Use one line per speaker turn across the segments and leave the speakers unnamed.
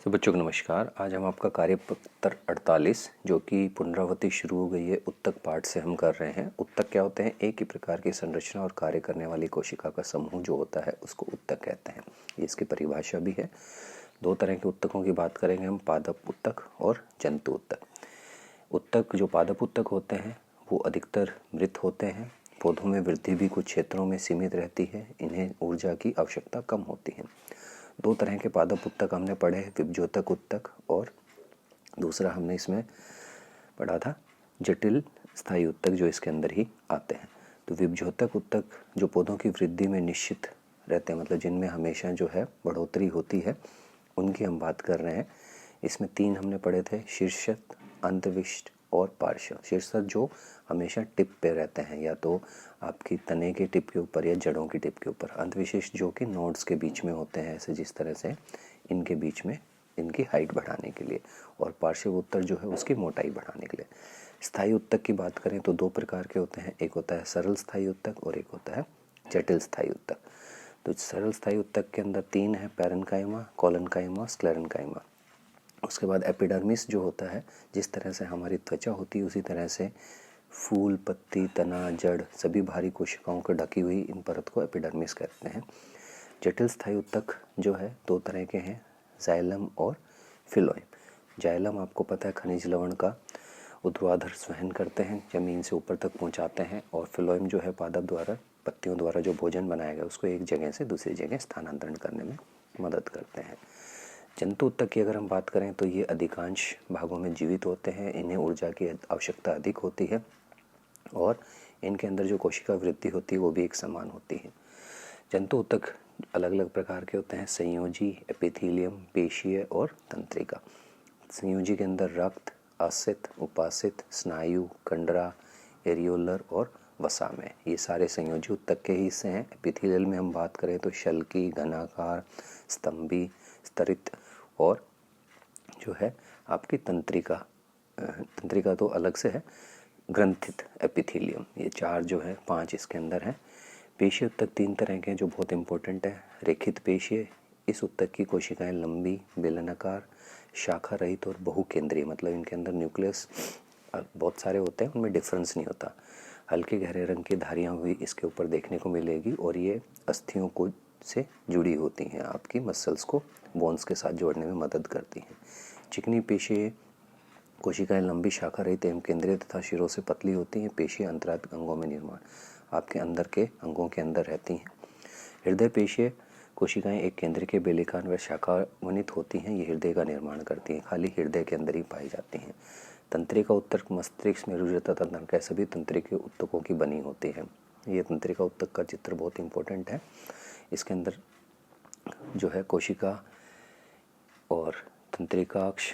तो बच्चों को नमस्कार। आज हम आपका कार्यपत्र 48 जो कि पुनरावृत्ति शुरू हो गई है उत्तक पाठ से हम कर रहे हैं। उत्तक क्या होते हैं? एक ही प्रकार की संरचना और कार्य करने वाली कोशिका का समूह जो होता है उसको उत्तक कहते हैं। ये इसकी परिभाषा भी है। दो तरह के उत्तकों की बात करेंगे हम, पादप उत्तक और जंतु उत्तक। उत्तक जो पादप उत्तक होते हैं वो अधिकतर मृत होते हैं। पौधों में वृद्धि भी कुछ क्षेत्रों में सीमित रहती है। इन्हें ऊर्जा की आवश्यकता कम होती है। दो तरह के पादप उत्तक हमने पढ़े हैं, विभज्योतक उत्तक और दूसरा हमने इसमें पढ़ा था जटिल स्थायी उत्तक जो इसके अंदर ही आते हैं। तो विभज्योतक उत्तक जो पौधों की वृद्धि में निश्चित रहते हैं, मतलब जिनमें हमेशा जो है बढ़ोतरी होती है, उनकी हम बात कर रहे हैं। इसमें तीन हमने पढ़े थे, शीर्षक, अंतविष्ट और पार्श्व। शीर्षक जो हमेशा टिप पे रहते हैं, या तो आपकी तने के टिप के ऊपर या जड़ों की टिप के ऊपर। अंतविशिष्ट जो कि नोड्स के बीच में होते हैं, ऐसे जिस तरह से इनके बीच में इनकी हाइट बढ़ाने के लिए, और पार्श्व उत्तर जो है उसकी मोटाई बढ़ाने के लिए। स्थायी उत्तक की बात करें तो दो प्रकार के होते हैं, एक होता है सरल स्थायी उत्तक और एक होता है जटिल स्थायी उत्तक। तो सरल स्थायी उत्तक के अंदर तीन है, पैरेन्काइमा, कोलेन्काइमा, स्क्लेरेन्काइमा। उसके बाद एपिडर्मिस जो होता है, जिस तरह से हमारी त्वचा होती है उसी तरह से फूल, पत्ती, तना, जड़ सभी बाहरी कोशिकाओं को ढकी हुई इन परत को एपिडर्मिस कहते हैं। जटिल स्थायी उत्तक जो है दो तरह के हैं, जाइलम और फिलोएम। जाइलम आपको पता है खनिज लवण का ऊर्ध्वाधर वहन करते हैं, जमीन से ऊपर तक पहुंचाते हैं, और फिलोएम जो है पादप द्वारा, पत्तियों द्वारा जो भोजन बनाया गया उसको एक जगह से दूसरी जगह स्थानांतरण करने में मदद करते हैं। जंतु उत्तक की अगर हम बात करें तो ये अधिकांश भागों में जीवित होते हैं। इन्हें ऊर्जा की आवश्यकता अधिक होती है और इनके अंदर जो कोशिका वृद्धि होती है वो भी एक समान होती है। जंतु उत्तक अलग अलग प्रकार के होते हैं, संयोजी, एपिथेलियम, पेशीय और तंत्रिका। संयोजी के अंदर रक्त, आसित, उपासित, स्नायु, कंडरा, एरियोलर और वसामय, ये सारे संयोजी उत्तक के हिस्से हैं। एपिथेलियल में हम बात करें तो शल्की, घनाकार, स्तंभी, स्तरित और जो है आपकी तंत्रिका। तंत्रिका तो अलग से है, ग्रंथित एपिथेलियम। ये चार जो है, पांच इसके अंदर हैं। पेशीय उत्तक तीन तरह के हैं जो बहुत इंपॉर्टेंट है। रेखित पेशीय, इस उत्तक की कोशिकाएं लंबी, बेलनाकार, शाखा रहित और बहुकेंद्रीय, मतलब इनके अंदर न्यूक्लियस बहुत सारे होते हैं, उनमें डिफरेंस नहीं होता। हल्के गहरे रंग की धारियाँ हुई इसके ऊपर देखने को मिलेगी, और ये अस्थियों को से जुड़ी होती हैं, आपकी मसल्स को बोन्स के साथ जोड़ने में मदद करती हैं। चिकनी पेशीय कोशिकाएं लंबी, शाखा रहित एवं केंद्रीय तथा शिरों से पतली होती हैं। पेशीय अंतरात्मक अंगों में निर्माण आपके अंदर के अंगों के अंदर रहती हैं। हृदय पेशीय कोशिकाएं एक केंद्र के बेलिकान व शाखावनित होती हैं। ये हृदय का निर्माण करती हैं, खाली हृदय के अंदर ही पाई जाती हैं। तंत्रिका उत्तक मस्तिष्क, मेरुरज्जु तंत्र के सभी तंत्रिका उत्तकों की बनी होती है। ये तंत्रिका उत्तक का चित्र बहुत इंपॉर्टेंट है। इसके अंदर जो है कोशिका और तंत्रिकाक्ष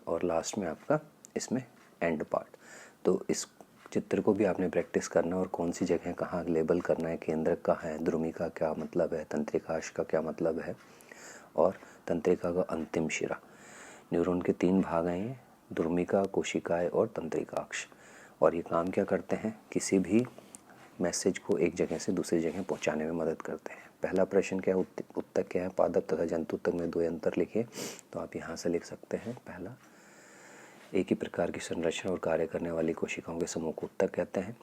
और लास्ट में आपका इसमें एंड पार्ट। तो इस चित्र को भी आपने प्रैक्टिस करना, और कौन सी जगह कहाँ लेबल करना है, केंद्रक कहाँ है, ध्रुमिका क्या मतलब है, तंत्रिकाक्ष का क्या मतलब है, और तंत्रिका का अंतिम शिरा। न्यूरॉन के तीन भाग हैं ये, ध्रुमिका, कोशिकाएं और तंत्रिकाक्ष। और ये काम क्या करते हैं? किसी भी मैसेज को एक जगह से दूसरी जगह पहुंचाने में मदद करते हैं। पहला प्रश्न क्या है, उत्तक क्या है? पादप तथा जंतु उत्तक में दो अंतर लिखिए। तो आप यहाँ से लिख सकते हैं, पहला, एक ही प्रकार की संरचना और कार्य करने वाली कोशिकाओं के समूह को उत्तक कहते हैं।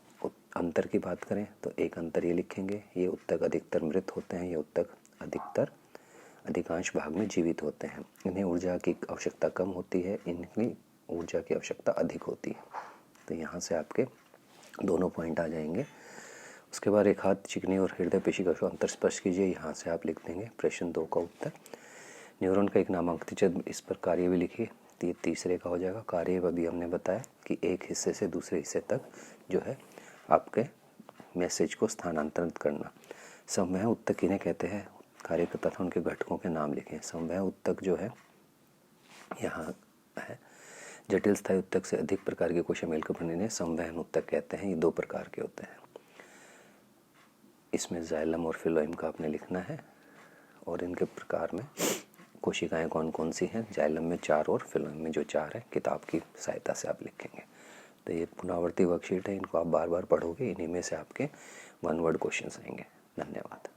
अंतर की बात करें तो एक अंतर ये लिखेंगे, ये उत्तक अधिकतर मृत होते हैं, ये उत्तक अधिकांश भाग में जीवित होते हैं। इन्हें ऊर्जा की आवश्यकता कम होती है, इनकी ऊर्जा की आवश्यकता अधिक होती है। तो यहाँ से आपके दोनों पॉइंट आ जाएंगे। उसके बाद एक हाथ चिकनी और हृदय पेशी का अंतर स्पष्ट कीजिए। यहाँ से आप लिख देंगे प्रश्न 2 का उत्तर। न्यूरॉन का एक नामांकित चित्र, इस पर कार्य भी लिखिए। ये तीसरे का हो जाएगा। कार्य अभी हमने बताया कि एक हिस्से से दूसरे हिस्से तक जो है आपके मैसेज को स्थानांतरित करना। समवह उत्तक किन्हें कहते हैं? कार्य तथा उनके घटकों के नाम लिखें। समवह उत्तक जो है यहाँ है। जटिल स्थायी उत्तक से अधिक प्रकार के कोशिका मिलकर बनने संवहन उत्तक कहते हैं। ये दो प्रकार के होते हैं। इसमें जाइलम और फिलोएम का आपने लिखना है, और इनके प्रकार में कोशिकाएं कौन कौन सी हैं। जाइलम में 4 और फिलोएम में जो 4 है, किताब की सहायता से आप लिखेंगे। तो ये पुनरावर्ती वर्कशीट है, इनको आप बार बार पढ़ोगे, इन्हीं में से आपके 1 वर्ड क्वेश्चन आएंगे। धन्यवाद।